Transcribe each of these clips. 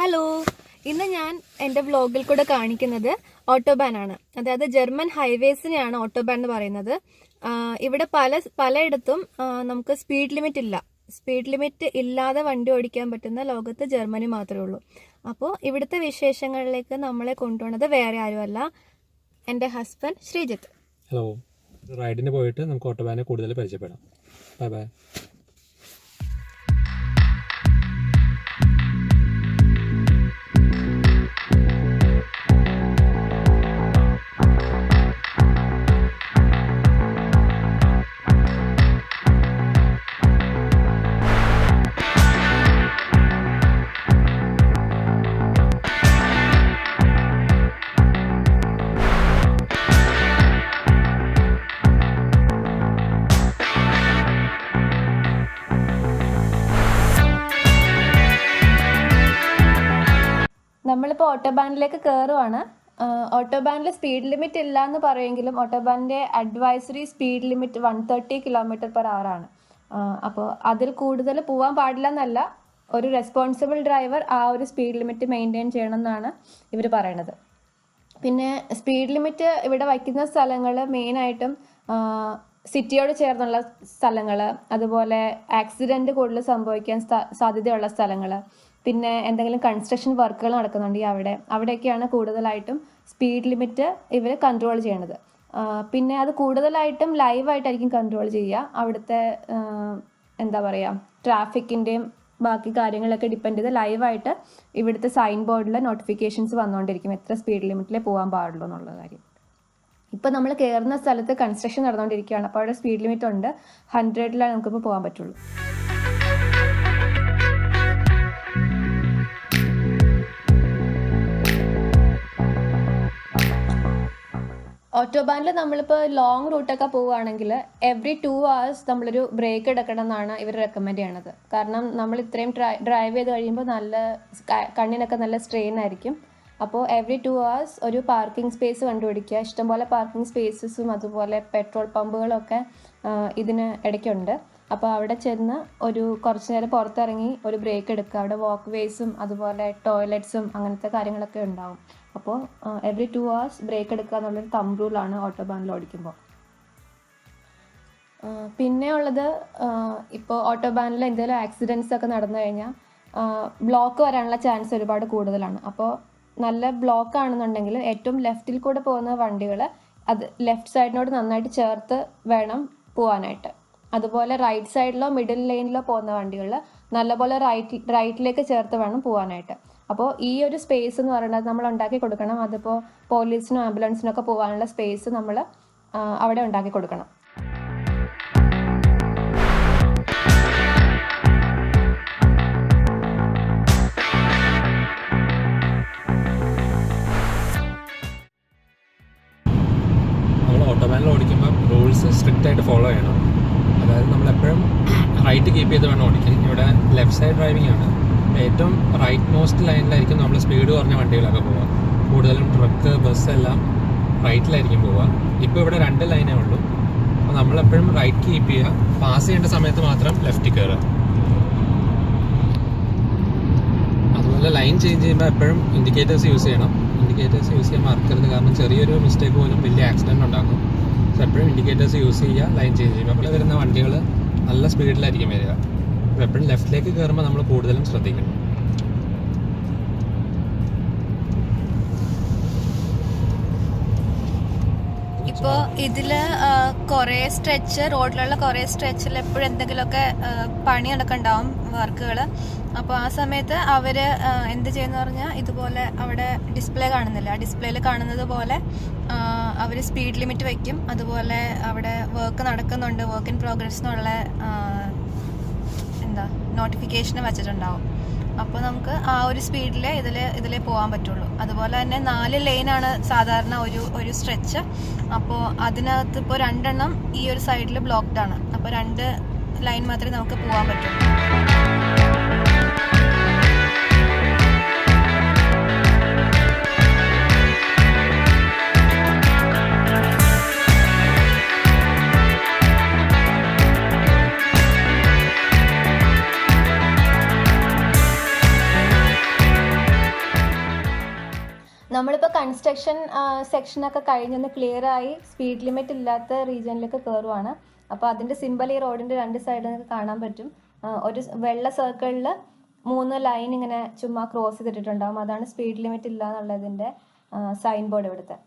Hello, ഇന്ന് ഞാൻ എൻ്റെ വ്ലോഗിൽ കൂടെ കാണിക്കുന്നത് ഓട്ടോബാൻ ആണ്. അതായത് ജർമ്മൻ ഹൈവേസിനെയാണ് ഓട്ടോബാൻ എന്ന് പറയുന്നത്. ഇവിടെ പലയിടത്തും നമുക്ക് സ്പീഡ് ലിമിറ്റ് ഇല്ല. സ്പീഡ് ലിമിറ്റ് ഇല്ലാതെ വണ്ടി ഓടിക്കാൻ പറ്റുന്ന ലോകത്ത് ജർമ്മനി മാത്രമേ ഉള്ളൂ. അപ്പോൾ ഇവിടുത്തെ വിശേഷങ്ങളിലേക്ക് നമ്മളെ കൊണ്ടുപോകുന്നത് വേറെ ആരുമല്ല, എൻ്റെ ഹസ്ബൻഡ് ശ്രീജിത്ത്. ഹലോ, റൈഡിന് പോയിട്ട് നമുക്ക് ഓട്ടോബാനെ കൂടുതൽ പരിചയപ്പെടാം. Bye bye. നമ്മളിപ്പോൾ ഓട്ടോബാനിലേക്ക് കയറുവാണ്. ഓട്ടോബാനിൽ സ്പീഡ് ലിമിറ്റ് ഇല്ല എന്ന് പറയുമെങ്കിലും ഓട്ടോബാനിൻ്റെ അഡ്വൈസറി സ്പീഡ് ലിമിറ്റ് 130 km/h ആണ്. അപ്പോൾ അതിൽ കൂടുതൽ പോകാൻ പാടില്ല എന്നല്ല, ഒരു റെസ്പോൺസിബിൾ ഡ്രൈവർ ആ ഒരു സ്പീഡ് ലിമിറ്റ് മെയിൻറ്റെയിൻ ചെയ്യണം എന്നാണ് ഇവർ പറയണത്. പിന്നെ സ്പീഡ് ലിമിറ്റ് ഇവിടെ വയ്ക്കുന്ന സ്ഥലങ്ങൾ മെയിനായിട്ടും സിറ്റിയോട് ചേർന്നുള്ള സ്ഥലങ്ങൾ, അതുപോലെ ആക്സിഡൻറ്റ് കൂടുതൽ സംഭവിക്കാൻ സാധ്യതയുള്ള സ്ഥലങ്ങൾ, പിന്നെ എന്തെങ്കിലും കൺസ്ട്രക്ഷൻ വർക്കുകൾ നടക്കുന്നുണ്ടെങ്കിൽ അവിടെയൊക്കെയാണ് കൂടുതലായിട്ടും സ്പീഡ് ലിമിറ്റ് ഇവർ കൺട്രോൾ ചെയ്യണത്. പിന്നെ അത് കൂടുതലായിട്ടും ലൈവായിട്ടായിരിക്കും കൺട്രോൾ ചെയ്യുക. അവിടുത്തെ എന്താ പറയുക, ട്രാഫിക്കിൻ്റെയും ബാക്കി കാര്യങ്ങളൊക്കെ ഡിപ്പെൻഡ് ചെയ്ത് ലൈവായിട്ട് ഇവിടുത്തെ സൈൻ ബോർഡിൽ നോട്ടിഫിക്കേഷൻസ് വന്നുകൊണ്ടിരിക്കും എത്ര സ്പീഡ് ലിമിറ്റിലേ പോകാൻ പാടുള്ളൂ എന്നുള്ള കാര്യം. ഇപ്പോൾ നമ്മൾ കയറുന്ന സ്ഥലത്ത് കൺസ്ട്രക്ഷൻ നടന്നുകൊണ്ടിരിക്കുകയാണ്. അപ്പോൾ അവിടെ സ്പീഡ് ലിമിറ്റ് ഉണ്ട്, 100-ലാണ് നമുക്കിപ്പോൾ പോകാൻ പറ്റുള്ളൂ. ഓട്ടോബാനിൽ നമ്മളിപ്പോൾ ലോങ് റൂട്ടൊക്കെ പോവുകയാണെങ്കിൽ എവറി 2 hours നമ്മളൊരു ബ്രേക്ക് എടുക്കണം എന്നാണ് ഇവർ റെക്കമെൻഡ് ചെയ്യണത്. കാരണം നമ്മൾ ഇത്രയും ഡ്രൈവ് ചെയ്ത് കഴിയുമ്പോൾ കണ്ണിനൊക്കെ നല്ല സ്ട്രെയിൻ ആയിരിക്കും. അപ്പോൾ എവറി 2 hours ഒരു പാർക്കിംഗ് സ്പേസ് കണ്ടുപിടിക്കുക. ഇഷ്ടംപോലെ പാർക്കിംഗ് സ്പേസസും അതുപോലെ പെട്രോൾ പമ്പുകളൊക്കെ ഇതിന് ഇടയ്ക്കുണ്ട്. അപ്പോൾ അവിടെ ചെന്ന് കുറച്ച് നേരം പുറത്തിറങ്ങി ഒരു ബ്രേക്ക് എടുക്കുക. അവിടെ വാക്ക് വേസും അതുപോലെ ടോയ്ലറ്റ്സും അങ്ങനത്തെ കാര്യങ്ങളൊക്കെ ഉണ്ടാവും. അപ്പോൾ എവറി 2 hours ബ്രേക്ക് എടുക്കുക എന്നുള്ളൊരു തമ്പ് റൂളാണ് ഓട്ടോബാനിൽ ഓടിക്കുമ്പോൾ. പിന്നെ ഉള്ളത്, ഇപ്പോൾ ഓട്ടോബാനിൽ എന്തെങ്കിലും ആക്സിഡൻറ്റ്സ് ഒക്കെ നടന്നു കഴിഞ്ഞാൽ ബ്ലോക്ക് വരാനുള്ള ചാൻസ് ഒരുപാട് കൂടുതലാണ്. അപ്പോൾ നല്ല ബ്ലോക്ക് ആണെന്നുണ്ടെങ്കിൽ ഏറ്റവും ലെഫ്റ്റിൽ കൂടെ പോകുന്ന വണ്ടികൾ അത് ലെഫ്റ്റ് സൈഡിനോട് നന്നായിട്ട് ചേർത്ത് വേണം പോകാനായിട്ട്. അതുപോലെ റൈറ്റ് സൈഡിലോ മിഡിൽ ലൈനിലോ പോകുന്ന വണ്ടികൾ നല്ലപോലെ റൈറ്റിലേക്ക് ചേർത്ത് വേണം പോകാനായിട്ട്. അപ്പോൾ ഈ ഒരു സ്പേസ് എന്ന് പറയുന്നത് നമ്മൾ ഉണ്ടാക്കി കൊടുക്കണം. അതിപ്പോൾ പോലീസിനും ആംബുലൻസിനൊക്കെ പോകാനുള്ള സ്പേസ് നമ്മൾ അവിടെ ഉണ്ടാക്കി കൊടുക്കണം. നമ്മൾ ഓട്ടോബാനിൽ ഓടിക്കുമ്പോൾ റൂൾസ് സ്ട്രിക്റ്റ് ആയിട്ട് ഫോളോ ചെയ്യണം. അതായത് നമ്മളെപ്പോഴും റൈറ്റ് കീപ്പ് ചെയ്ത് വേണം ഓടിക്കാൻ. ഇവിടെ ലെഫ്റ്റ് സൈഡ് ഡ്രൈവിംഗ് ആണ്. ഏറ്റവും റൈറ്റ് മോസ്റ്റ് ലൈനിലായിരിക്കും നമ്മൾ സ്പീഡ് കുറഞ്ഞ വണ്ടികളൊക്കെ പോവുക. കൂടുതലും ട്രക്ക്, ബസ് എല്ലാം റൈറ്റിലായിരിക്കും പോവുക. ഇപ്പോൾ ഇവിടെ 2 ലൈനേ ഉള്ളൂ. അപ്പോൾ നമ്മളെപ്പോഴും റൈറ്റ് കീപ്പ് ചെയ്യുക. പാസ് ചെയ്യേണ്ട സമയത്ത് മാത്രം ലെഫ്റ്റിൽ കയറുക. അതുപോലെ ലൈൻ ചേഞ്ച് ചെയ്യുമ്പോൾ എപ്പോഴും ഇൻഡിക്കേറ്റേഴ്സ് യൂസ് ചെയ്യണം. ഇൻഡിക്കേറ്റേഴ്സ് യൂസ് ചെയ്യാൻ മറക്കരുത്. കാരണം ചെറിയൊരു മിസ്റ്റേക്ക് പോലും വലിയ ആക്സിഡൻറ്റ് ഉണ്ടാക്കും. സോ എപ്പോഴും ഇൻഡിക്കേറ്റേഴ്സ് യൂസ് ചെയ്യുക ലൈൻ ചേഞ്ച് ചെയ്യുമ്പോൾ. അപ്പോൾ വരുന്ന വണ്ടികൾ നല്ല സ്പീഡിലായിരിക്കും വരിക. അപ്പോൾ എപ്പോഴും ലെഫ്റ്റിലേക്ക് കയറുമ്പോൾ നമ്മൾ കൂടുതലും ശ്രദ്ധിക്കണം. ഇപ്പോൾ ഇതിൽ റോഡിലുള്ള കുറേ സ്ട്രെച്ചിൽ എപ്പോഴും എന്തെങ്കിലുമൊക്കെ പണി നടക്കുന്നുണ്ടാവും, വർക്കുകൾ. അപ്പോൾ ആ സമയത്ത് അവർ എന്ത് ചെയ്യുന്ന പറഞ്ഞാൽ ഇതുപോലെ അവിടെ ഡിസ്പ്ലേ കാണുന്നില്ല, ആ ഡിസ്പ്ലേയിൽ കാണുന്നത് പോലെ അവർ സ്പീഡ് ലിമിറ്റ് വയ്ക്കും. അതുപോലെ അവിടെ വർക്ക് നടക്കുന്നുണ്ട്, വർക്ക് ഇൻ പ്രോഗ്രസ് എന്നുള്ള നോട്ടിഫിക്കേഷൻ വെച്ചിട്ടുണ്ടാവും. അപ്പോൾ നമുക്ക് ആ ഒരു സ്പീഡിൽ ഇതിലേ പോകാൻ പറ്റുള്ളൂ. അതുപോലെ തന്നെ 4 ലൈനാണ് സാധാരണ ഒരു സ്ട്രെച്ച്. അപ്പോൾ അതിനകത്ത് ഇപ്പോൾ 2 ഈ ഒരു സൈഡിൽ ബ്ലോക്ക്ഡ് ആണ്. അപ്പോൾ 2 ലൈൻ മാത്രമേ നമുക്ക് പോകാൻ പറ്റുള്ളൂ. നമ്മളിപ്പോൾ കൺസ്ട്രക്ഷൻ സെക്ഷനൊക്കെ കഴിഞ്ഞൊന്ന് ക്ലിയറായി സ്പീഡ് ലിമിറ്റ് ഇല്ലാത്ത റീജിയനിലേക്ക് കയറുവാണ്. അപ്പോൾ അതിൻ്റെ സിമ്പൽ ഈ റോഡിൻ്റെ 2 സൈഡിൽ നിങ്ങൾക്ക് കാണാൻ പറ്റും. ഒരു വെള്ള സർക്കിളിൽ 3 ലൈൻ ഇങ്ങനെ ചുമ്മാ ക്രോസ് ചെയ്തിട്ടുണ്ടാകും. അതാണ് സ്പീഡ് ലിമിറ്റ് ഇല്ല എന്നുള്ളതിൻ്റെ സൈൻ ബോർഡ് ഇവിടുത്തെ.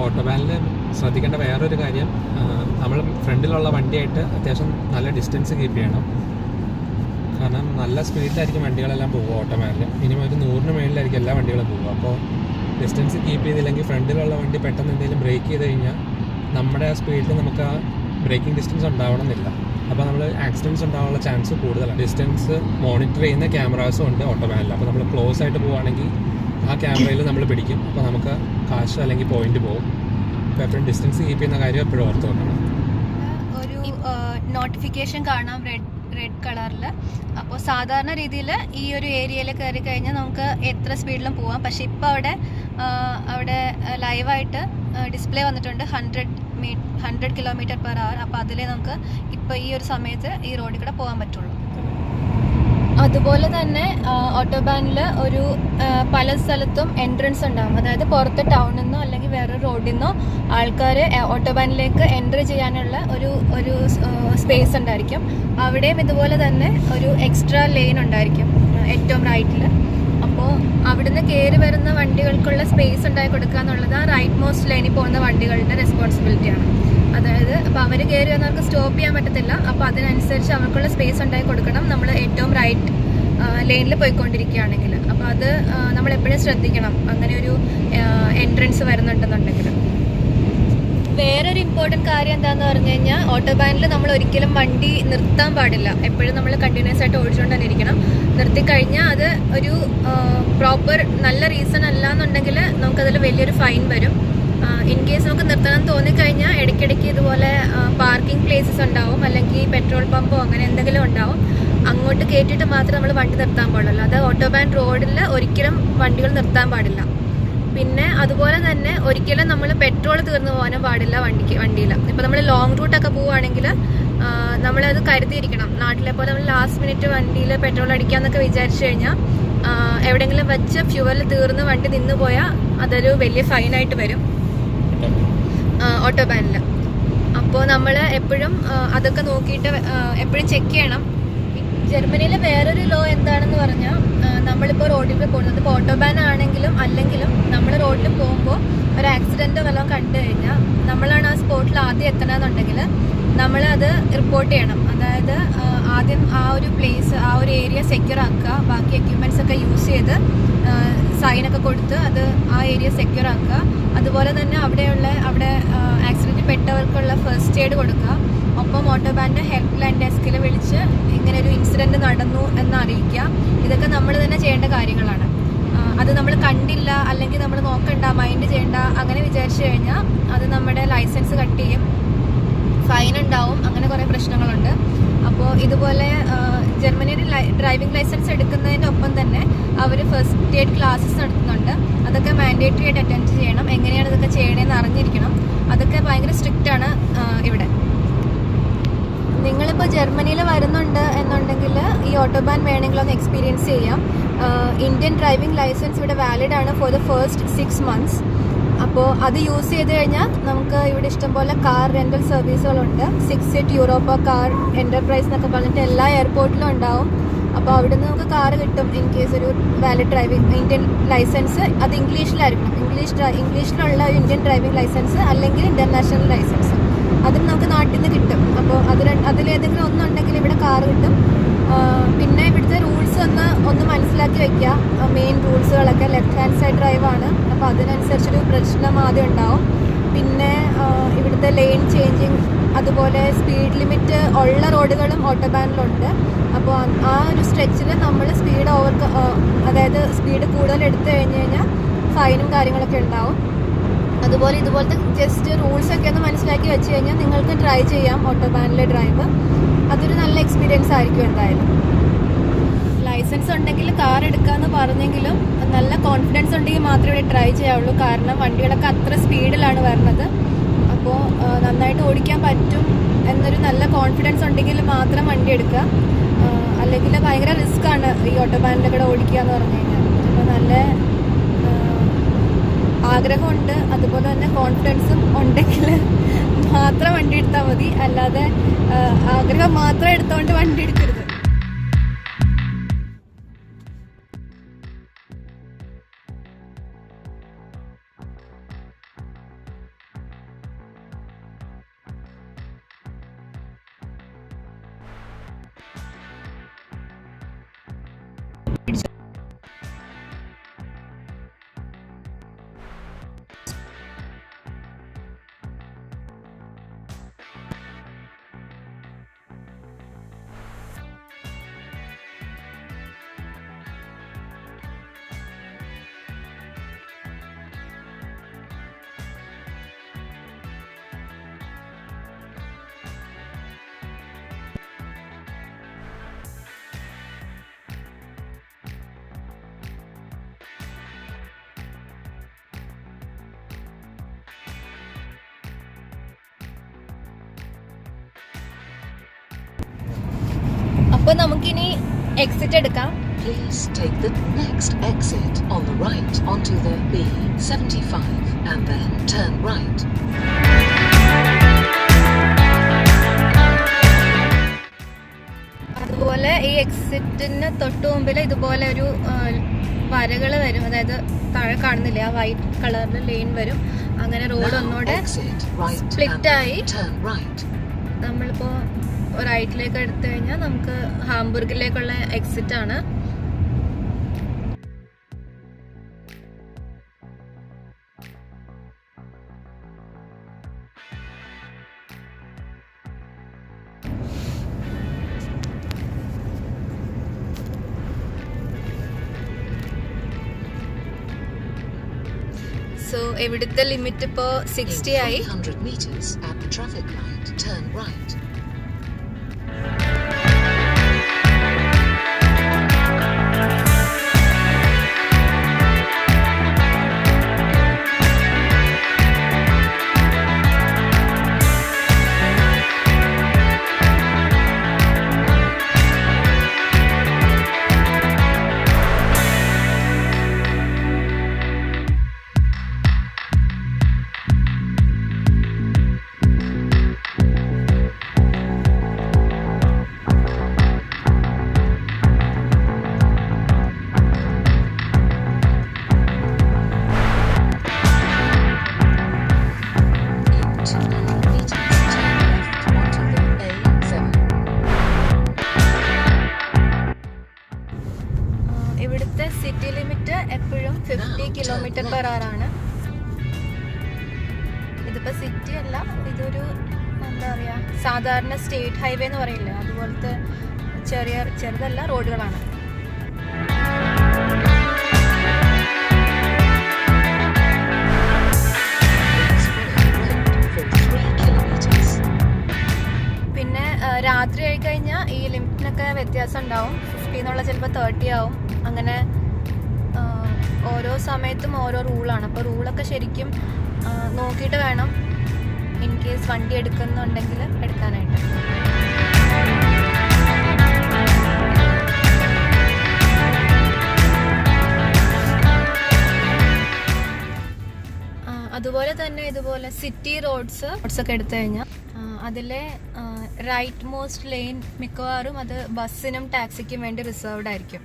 ഓട്ടോബാനിൽ ശ്രദ്ധിക്കേണ്ട വേറൊരു കാര്യം, നമ്മൾ ഫ്രണ്ടിലുള്ള വണ്ടിയായിട്ട് അത്യാവശ്യം നല്ല ഡിസ്റ്റൻസ് കീപ്പ് ചെയ്യണം. കാരണം നല്ല സ്പീഡിലായിരിക്കും വണ്ടികളെല്ലാം പോകുക ഓട്ടോബാനിൽ. മിനിമം ഒരു 100-ന് മേളിലായിരിക്കും എല്ലാ വണ്ടികളും പോകുക. അപ്പോൾ ഡിസ്റ്റൻസ് കീപ്പ് ചെയ്തില്ലെങ്കിൽ ഫ്രണ്ടിലുള്ള വണ്ടി പെട്ടെന്ന് എന്തെങ്കിലും ബ്രേക്ക് ചെയ്ത് കഴിഞ്ഞാൽ നമ്മുടെ ആ സ്പീഡിൽ നമുക്ക് ആ ബ്രേക്കിംഗ് ഡിസ്റ്റൻസ് ഉണ്ടാവണമെന്നില്ല. അപ്പോൾ നമ്മൾ ആക്സിഡൻറ്റ്സ് ഉണ്ടാകാനുള്ള ചാൻസ് കൂടുതലാണ്. ഡിസ്റ്റൻസ് മോണിറ്റർ ചെയ്യുന്ന ക്യാമറാസും ഉണ്ട് ഓട്ടോബാനിൽ. അപ്പോൾ നമ്മൾ ക്ലോസ് ആയിട്ട് പോവുകയാണെങ്കിൽ ആ ക്യാമറയിൽ നമ്മൾ പിടിക്കും. അപ്പോൾ നമുക്ക് കാശ് അല്ലെങ്കിൽ പോയിന്റ് പോകും. അപ്പോൾ എപ്പോഴും ഡിസ്റ്റൻസ് കീപ്പ് ചെയ്യുന്ന കാര്യം എപ്പോഴും ഓർത്ത് വെക്കണം. ഒരു നോട്ടിഫിക്കേഷൻ കാണാം റെഡ് കളറിൽ. അപ്പോൾ സാധാരണ രീതിയിൽ ഈ ഒരു ഏരിയയിൽ കയറി കഴിഞ്ഞാൽ നമുക്ക് എത്ര സ്പീഡിലും പോവാം. പക്ഷേ ഇപ്പോൾ അവിടെ ലൈവായിട്ട് ഡിസ്പ്ലേ വന്നിട്ടുണ്ട് 100 km/h. അപ്പോൾ അതിലേ നമുക്ക് ഇപ്പോൾ ഈ ഒരു സമയത്ത് ഈ റോഡിൽ കൂടെ പോകാൻ പറ്റുള്ളൂ. അതുപോലെ തന്നെ ഓട്ടോബാനിൽ ഒരു പല സ്ഥലത്തും എൻട്രൻസ് ഉണ്ടാകും. അതായത് പുറത്ത് ടൗണിൽ നിന്നോ അല്ലെങ്കിൽ വേറൊരു റോഡിൽ നിന്നോ ആൾക്കാർ ഓട്ടോബാനിലേക്ക് എൻട്രി ചെയ്യാനുള്ള ഒരു സ്പേസ് ഉണ്ടായിരിക്കും. അവിടെയും ഇതുപോലെ തന്നെ ഒരു എക്സ്ട്രാ ലെയിൻ ഉണ്ടായിരിക്കും ഏറ്റവും റൈറ്റിൽ. അപ്പോൾ അവിടുന്ന് കയറി വരുന്ന വണ്ടികൾക്കുള്ള സ്പേസ് ഉണ്ടാക്കി കൊടുക്കുക എന്നുള്ളത് ആ റൈറ്റ് മോസ്റ്റ് ലൈനിൽ പോകുന്ന വണ്ടികളുടെ റെസ്പോൺസിബിലിറ്റിയാണ്. അതായത് അപ്പോൾ അവർ കയറി വന്നവർക്ക് സ്റ്റോപ്പ് ചെയ്യാൻ പറ്റത്തില്ല. അപ്പോൾ അതിനനുസരിച്ച് അവർക്കുള്ള സ്പേസ് ഉണ്ടാക്കി കൊടുക്കണം നമ്മൾ ഏറ്റവും റൈറ്റ് ലൈനിൽ പോയിക്കൊണ്ടിരിക്കുകയാണെങ്കിൽ. അപ്പോൾ അത് നമ്മൾ എപ്പോഴും ശ്രദ്ധിക്കണം അങ്ങനെ ഒരു എൻട്രൻസ് വരുന്നുണ്ടെന്നുണ്ടെങ്കിൽ. വേറൊരു ഇമ്പോർട്ടൻറ്റ് കാര്യം എന്താണെന്ന് പറഞ്ഞു കഴിഞ്ഞാൽ ഓട്ടോബാനിൽ നമ്മൾ ഒരിക്കലും വണ്ടി നിർത്താൻ പാടില്ല. എപ്പോഴും നമ്മൾ കണ്ടിന്യൂസ് ആയിട്ട് ഓടിച്ചുകൊണ്ട് തന്നെ ഇരിക്കണം. നിർത്തിക്കഴിഞ്ഞാൽ അത് ഒരു പ്രോപ്പർ നല്ല റീസൺ അല്ല എന്നുണ്ടെങ്കിൽ നമുക്കതിൽ വലിയൊരു ഫൈൻ വരും. ഇൻ കേസ് നമുക്ക് നിർത്തണം തോന്നിക്കഴിഞ്ഞാൽ ഇടയ്ക്കിടയ്ക്ക് ഇതുപോലെ പാർക്കിംഗ് പ്ലേസസ് ഉണ്ടാവും, അല്ലെങ്കിൽ പെട്രോൾ പമ്പോ അങ്ങനെ എന്തെങ്കിലും ഉണ്ടാവും. അങ്ങോട്ട് കയറ്റിയിട്ട് മാത്രമേ നമ്മൾ വണ്ടി നിർത്താൻ പാടുള്ളൂ. അത് ഓട്ടോബാൻ റോഡിൽ ഒരിക്കലും വണ്ടികൾ നിർത്താൻ പാടില്ല. പിന്നെ അതുപോലെ തന്നെ ഒരിക്കലും നമ്മൾ പെട്രോൾ തീർന്നു പോകാനും പാടില്ല വണ്ടിയിൽ. ഇപ്പോൾ നമ്മൾ ലോങ് റൂട്ടൊക്കെ പോവുകയാണെങ്കിൽ നമ്മളത് കരുതിയിരിക്കണം. നാട്ടിലെ പോലെ നമ്മൾ ലാസ്റ്റ് മിനിറ്റ് വണ്ടിയിൽ പെട്രോൾ അടിക്കാമെന്നൊക്കെ വിചാരിച്ചു കഴിഞ്ഞാൽ എവിടെയെങ്കിലും വെച്ച് ഫ്യൂവൽ തീർന്ന് വണ്ടി നിന്ന് പോയാൽ അതൊരു വലിയ ഫൈനായിട്ട് വരും ഓട്ടോബാനിൽ. അപ്പോൾ നമ്മൾ എപ്പോഴും അതൊക്കെ നോക്കിയിട്ട് എപ്പോഴും ചെക്ക് ചെയ്യണം. ജർമ്മനിയിൽ വേറൊരു ലോ എന്താണെന്ന് പറഞ്ഞാൽ നമ്മളിപ്പോൾ റോഡിൽ പോകുന്നത് ഇപ്പോൾ ഓട്ടോബാൻ ആണെങ്കിലും അല്ലെങ്കിലും നമ്മൾ റോഡിൽ പോകുമ്പോൾ ഒരു ആക്സിഡൻറ്റ് വല്ലതും കണ്ടു കഴിഞ്ഞാൽ നമ്മളാണ് ആ സ്പോട്ടിൽ ആദ്യം എത്തണമെന്നുണ്ടെങ്കിൽ നമ്മളത് റിപ്പോർട്ട് ചെയ്യണം. അതായത് ആദ്യം ആ ഒരു പ്ലേസ്, ആ ഒരു ഏരിയ സെക്യൂർ ആക്കുക, ബാക്കി എക്യുപ്മെൻറ്റ്സ് ഒക്കെ യൂസ് ചെയ്ത് സൈനൊക്കെ കൊടുത്ത് അത് ആ ഏരിയ സെക്യൂർ ആക്കുക. അതുപോലെ തന്നെ അവിടെ ആക്സിഡൻറ്റ് പെട്ടവർക്കുള്ള ഫസ്റ്റ് എയ്ഡ് കൊടുക്കുക. ഒപ്പം ഓട്ടോബാൻ്റെ ഹെൽപ്പ് ലൈൻ ഡെസ്കിൽ വിളിച്ച് ഇങ്ങനെ ഒരു ഇൻസിഡൻറ്റ് നടന്നു എന്ന് അറിയിക്കുക. ഇതൊക്കെ നമ്മൾ തന്നെ ചെയ്യേണ്ട കാര്യങ്ങളാണ്. അത് നമ്മൾ കണ്ടില്ല, അല്ലെങ്കിൽ നമ്മൾ നോക്കണ്ട, മൈൻഡ് ചെയ്യണ്ട അങ്ങനെ വിചാരിച്ചു കഴിഞ്ഞാൽ അത് നമ്മുടെ ലൈസൻസ് കട്ട് ചെയ്യും, ഫൈൻ ഉണ്ടാവും, അങ്ങനെ കുറേ പ്രശ്നങ്ങളുണ്ട്. അപ്പോൾ ഇതുപോലെ ജർമ്മനിയിൽ ഡ്രൈവിംഗ് ലൈസൻസ് എടുക്കുന്നതിൻ്റെ ഒപ്പം തന്നെ അവർ ഫസ്റ്റ് എയ്ഡ് ക്ലാസ്സസ് നടത്തുന്നുണ്ട്. അതൊക്കെ മാൻഡേറ്ററി ആയിട്ട് അറ്റൻഡ് ചെയ്യണം. എങ്ങനെയാണ് ഇതൊക്കെ ചെയ്യണമെന്ന് അറിഞ്ഞിരിക്കണം. അതൊക്കെ ഭയങ്കര സ്ട്രിക്റ്റ് ആണ് ഇവിടെ. നിങ്ങളിപ്പോൾ ജർമ്മനിയിൽ വരുന്നുണ്ട് എന്നുണ്ടെങ്കിൽ ഈ ഓട്ടോബാൻ വേണമെങ്കിലൊന്ന് എക്സ്പീരിയൻസ് ചെയ്യാം. ഇന്ത്യൻ ഡ്രൈവിംഗ് ലൈസൻസ് ഇവിടെ വാലിഡ് ആണ് ഫോർ ദ ഫസ്റ്റ് 6 months. അപ്പോൾ അത് യൂസ് ചെയ്ത് കഴിഞ്ഞാൽ നമുക്ക് ഇവിടെ ഇഷ്ടംപോലെ കാർ റെൻ്റൽ സർവീസുകളുണ്ട്. 6 യൂറോപ്പ കാർ എൻ്റർപ്രൈസ് എന്നൊക്കെ പറഞ്ഞിട്ട് എല്ലാ എയർപോർട്ടിലും ഉണ്ടാവും. അപ്പോൾ അവിടെ നിന്ന് നമുക്ക് കാർ കിട്ടും ഇൻ കേസ് ഒരു വാലിഡ് ഡ്രൈവിംഗ് ഇന്ത്യൻ ലൈസൻസ്. അത് ഇംഗ്ലീഷിലായിരിക്കണം. ഇംഗ്ലീഷിലുള്ള ഒരു ഇന്ത്യൻ ഡ്രൈവിംഗ് ലൈസൻസ് അല്ലെങ്കിൽ ഇൻ്റർനാഷണൽ ലൈസൻസ് അതിന് നമുക്ക് നാട്ടിൽ നിന്ന് കിട്ടും. അപ്പോൾ അതിലേതെങ്കിലും ഒന്നുണ്ടെങ്കിൽ ഇവിടെ കാർ കിട്ടും. പിന്നെ ഇവിടുത്തെ റൂൾസ് ഒന്ന് മനസ്സിലാക്കി വയ്ക്കുക. മെയിൻ റൂൾസുകളൊക്കെ ലെഫ്റ്റ് ഹാൻഡ് സൈഡ് ഡ്രൈവാണ്. അപ്പോൾ അതിനനുസരിച്ചൊരു പ്രശ്നം ആദ്യം ഉണ്ടാവും. പിന്നെ ഇവിടുത്തെ ലെയിൻ ചേഞ്ചിങ്, അതുപോലെ സ്പീഡ് ലിമിറ്റ് ഉള്ള റോഡുകളും ഓട്ടോബാനിലുണ്ട്. അപ്പോൾ ആ ഒരു സ്ട്രെച്ചിൽ നമ്മൾ അതായത് സ്പീഡ് കൂടുതൽ എടുത്തു കഴിഞ്ഞ് കഴിഞ്ഞാൽ ഫൈനും കാര്യങ്ങളൊക്കെ ഉണ്ടാവും. അതുപോലെ ഇതുപോലത്തെ ജസ്റ്റ് റൂൾസൊക്കെ ഒന്ന് മനസ്സിലാക്കി വെച്ച് കഴിഞ്ഞാൽ നിങ്ങൾക്ക് ട്രൈ ചെയ്യാം ഓട്ടോബാനിലെ ഡ്രൈവ്. അതൊരു നല്ല എക്സ്പീരിയൻസ് ആയിരിക്കും എന്തായാലും. ലൈസൻസ് ഉണ്ടെങ്കിൽ കാർ എടുക്കാമെന്ന് പറഞ്ഞെങ്കിലും നല്ല കോൺഫിഡൻസ് ഉണ്ടെങ്കിൽ മാത്രമേ ഇവിടെ ട്രൈ ചെയ്യാവുള്ളൂ. കാരണം വണ്ടികളൊക്കെ അത്ര സ്പീഡിലാണ് വരുന്നത്. അപ്പോൾ നന്നായിട്ട് ഓടിക്കാൻ പറ്റും എന്നൊരു നല്ല കോൺഫിഡൻസ് ഉണ്ടെങ്കിൽ മാത്രം വണ്ടി എടുക്കുക. അല്ലെങ്കിൽ ഭയങ്കര റിസ്ക്കാണ് ഈ ഓട്ടോബാനിൻ്റെ കൂടെ ഓടിക്കുക എന്ന് പറഞ്ഞു കഴിഞ്ഞാൽ. അപ്പോൾ നല്ല ആഗ്രഹമുണ്ട്, അതുപോലെ തന്നെ കോൺഫിഡൻസും ഉണ്ടെങ്കിൽ മാത്രം വണ്ടി എടുത്താൽ മതി. അല്ലാതെ ആഗ്രഹം മാത്രം എടുത്തുകൊണ്ട് വണ്ടി എടുക്കരുത്. അപ്പോൾ നമുക്കിനി എക്സിറ്റ് എടുക്കാം. Please take the next exit on the right onto the B75 and then turn right. അതുപോലെ ഈ എക്സിറ്റിന് തൊട്ട് മുമ്പിൽ ഇതുപോലെ ഒരു വരകൾ വരും. അതായത് താഴെ കാണുന്നില്ല, ആ വൈറ്റ് കളറിൽ ലെയിൻ വരും. അങ്ങനെ റോഡ് ഒന്നുകൂടെ സ്പ്ലിറ്റായി നമ്മളിപ്പോൾ റൈറ്റിലേക്ക് എടുത്തു കഴിഞ്ഞാൽ നമുക്ക് ഹാംബുർഗിലേക്കുള്ള എക്സിറ്റ് ആണ്. സോ ഇവിടുത്തെ ലിമിറ്റ് ഇപ്പോൾ 60 ആയി. 100 meters at the traffic light, turn right. ഇവിടുത്തെ സിറ്റി ലിമിറ്റ് എപ്പോഴും 50 km/h ആണ്. ഇതിപ്പോ സിറ്റി അല്ല, ഇതൊരു എന്താ പറയാ സാധാരണ സ്റ്റേറ്റ് ഹൈവേ എന്ന് പറയില്ലേ, അതുപോലത്തെ ചെറുതല്ല റോഡുകളാണ്. പിന്നെ രാത്രി ആയി കഴിഞ്ഞാൽ ഈ ലിമിറ്റിനൊക്കെ വ്യത്യാസം ഉണ്ടാവും. 50 എന്നുള്ള ചിലപ്പോൾ 30 ആവും. അങ്ങനെ ഓരോ സമയത്തും ഓരോ റൂളാണ്. അപ്പോൾ റൂളൊക്കെ ശരിക്കും നോക്കിയിട്ട് വേണം ഇൻ കേസ് വണ്ടി എടുക്കുന്നുണ്ടെങ്കിൽ എടുക്കാനായിട്ട്. അതുപോലെ തന്നെ ഇതുപോലെ സിറ്റി റോഡ്സ് ഒക്കെ എടുത്തു കഴിഞ്ഞാൽ അതിലെ റൈറ്റ് മോസ്റ്റ് ലെയിൻ മിക്കവാറും അത് ബസ്സിനും ടാക്സിക്കും വേണ്ടി റിസർവ്ഡ് ആയിരിക്കും.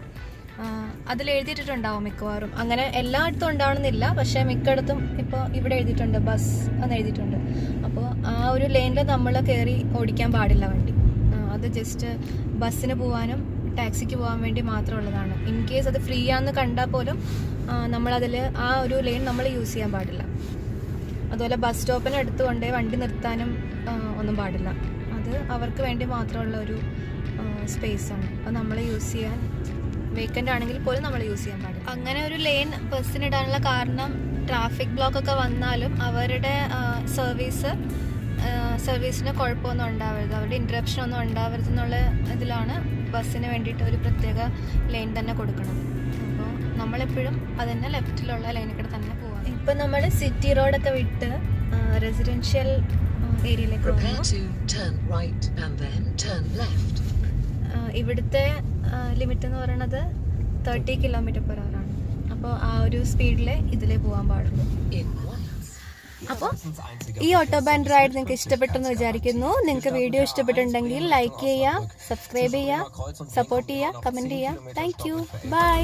അതിൽ എഴുതിയിട്ടുണ്ടാവും മിക്കവാറും. അങ്ങനെ എല്ലായിടത്തും ഉണ്ടാവണമെന്നില്ല, പക്ഷേ മിക്കയിടത്തും ഇപ്പോൾ ഇവിടെ എഴുതിയിട്ടുണ്ട് ബസ് എന്ന് എഴുതിയിട്ടുണ്ട്. അപ്പോൾ ആ ഒരു ലൈനിൽ നമ്മൾ കയറി ഓടിക്കാൻ പാടില്ല വണ്ടി. അത് ജസ്റ്റ് ബസ്സിന് പോകാനും ടാക്സിക്ക് പോകാൻ വേണ്ടി മാത്രമുള്ളതാണ്. ഇൻ കേസ് അത് ഫ്രീ ആണെന്ന് കണ്ടാൽ പോലും നമ്മളതിൽ ആ ഒരു ലൈൻ നമ്മൾ യൂസ് ചെയ്യാൻ പാടില്ല. അതുപോലെ ബസ് സ്റ്റോപ്പിന് അടുത്ത് കൊണ്ടുപോയി വണ്ടി നിർത്താനും ഒന്നും പാടില്ല. അത് അവർക്ക് വേണ്ടി മാത്രമുള്ള ഒരു സ്പേസാണ്. അപ്പോൾ നമ്മൾ യൂസ് ചെയ്യാൻ വേക്കൻ്റ് ആണെങ്കിൽ പോലും നമ്മൾ യൂസ് ചെയ്യാൻ പാടില്ല. അങ്ങനെ ഒരു ലൈൻ ബസ്സിനിടാനുള്ള കാരണം ട്രാഫിക് ബ്ലോക്ക് ഒക്കെ വന്നാലും അവരുടെ സർവീസിന് കുഴപ്പമൊന്നും ഉണ്ടാവരുത്, അവരുടെ ഇൻറ്ററപ്ഷൻ ഒന്നും ഉണ്ടാവരുത് എന്നുള്ള ഇതിലാണ് ബസ്സിന് വേണ്ടിയിട്ട് ഒരു പ്രത്യേക ലൈൻ തന്നെ കൊടുക്കണം. അപ്പോൾ നമ്മളെപ്പോഴും അതിൻ്റെ ലെഫ്റ്റിലുള്ള ലൈനിൽ കൂടെ തന്നെ പോവാം. ഇപ്പം നമ്മൾ സിറ്റി റോഡൊക്കെ വിട്ട് റെസിഡൻഷ്യൽ ഏരിയയിലേക്ക് ഇവിടുത്തെ ലിമിറ്റ് എന്ന് പറയുന്നത് 30 km/h ആണ്. അപ്പോൾ ആ ഒരു സ്പീഡിൽ ഇതിലേ പോകാൻ പാടുള്ളൂ. അപ്പോൾ ഈ ഓട്ടോബാൻ റൈഡ് നിങ്ങൾക്ക് ഇഷ്ടപ്പെട്ടെന്ന് വിചാരിക്കുന്നു. നിങ്ങൾക്ക് വീഡിയോ ഇഷ്ടപ്പെട്ടിട്ടുണ്ടെങ്കിൽ ലൈക്ക് ചെയ്യുക, സബ്സ്ക്രൈബ് ചെയ്യുക, സപ്പോർട്ട് ചെയ്യുക, കമൻറ്റ് ചെയ്യുക. Thank you, by.